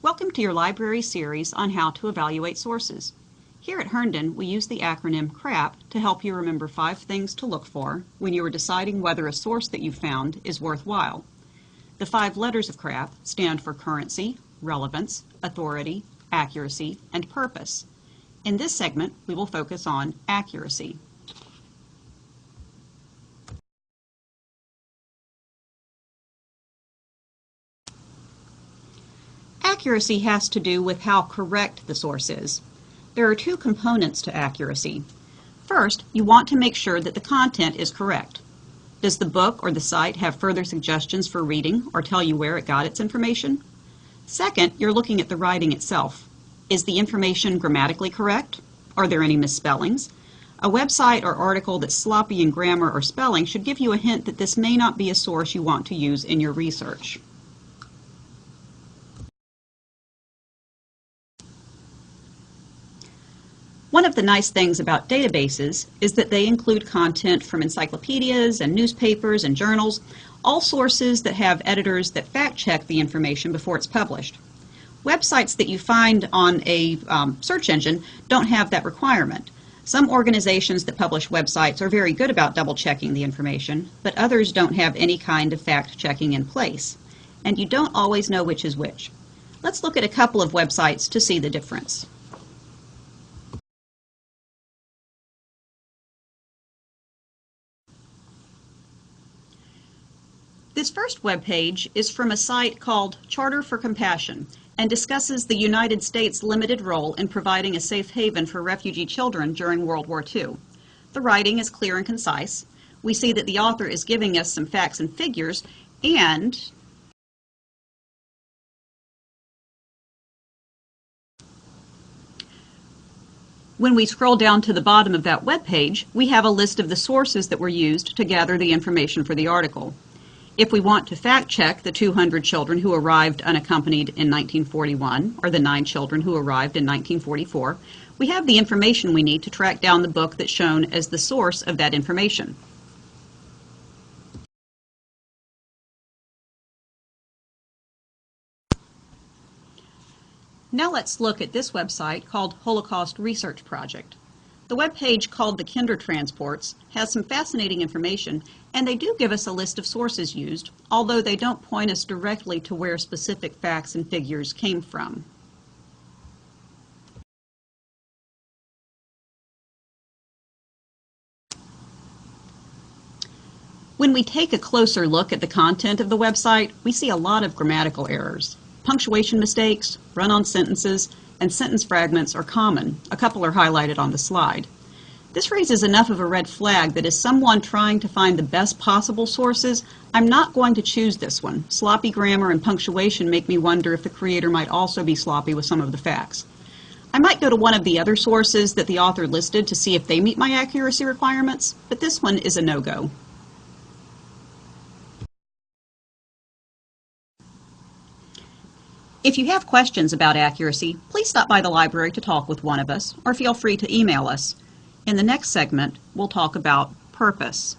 Welcome to your library series on how to evaluate sources. Here at Herndon, we use the acronym CRAP to help you remember 5 things to look for when you are deciding whether a source that you found is worthwhile. The 5 letters of CRAP stand for currency, relevance, authority, accuracy, and purpose. In this segment, we will focus on accuracy. Accuracy has to do with how correct the source is. There are 2 components to accuracy. First, you want to make sure that the content is correct. Does the book or the site have further suggestions for reading or tell you where it got its information? Second, you're looking at the writing itself. Is the information grammatically correct? Are there any misspellings? A website or article that's sloppy in grammar or spelling should give you a hint that this may not be a source you want to use in your research. One of the nice things about databases is that they include content from encyclopedias and newspapers and journals, all sources that have editors that fact-check the information before it's published. Websites that you find on a search engine don't have that requirement. Some organizations that publish websites are very good about double-checking the information, but others don't have any kind of fact-checking in place. And you don't always know which is which. Let's look at a couple of websites to see the difference. This first web page is from a site called Charter for Compassion and discusses the United States' limited role in providing a safe haven for refugee children during World War II. The writing is clear and concise. We see that the author is giving us some facts and figures, and when we scroll down to the bottom of that web page, we have a list of the sources that were used to gather the information for the article. If we want to fact-check the 200 children who arrived unaccompanied in 1941, or the 9 children who arrived in 1944, we have the information we need to track down the book that's shown as the source of that information. Now let's look at this website called Holocaust Research Project. The web page called the Kindertransports has some fascinating information, and they do give us a list of sources used, although they don't point us directly to where specific facts and figures came from. When we take a closer look at the content of the website, we see a lot of grammatical errors. Punctuation mistakes, run-on sentences, and sentence fragments are common. A couple are highlighted on the slide. This raises enough of a red flag that as someone trying to find the best possible sources, I'm not going to choose this one. Sloppy grammar and punctuation make me wonder if the creator might also be sloppy with some of the facts. I might go to one of the other sources that the author listed to see if they meet my accuracy requirements, but this one is a no-go. If you have questions about accuracy, please stop by the library to talk with one of us, or feel free to email us. In the next segment, we'll talk about purpose.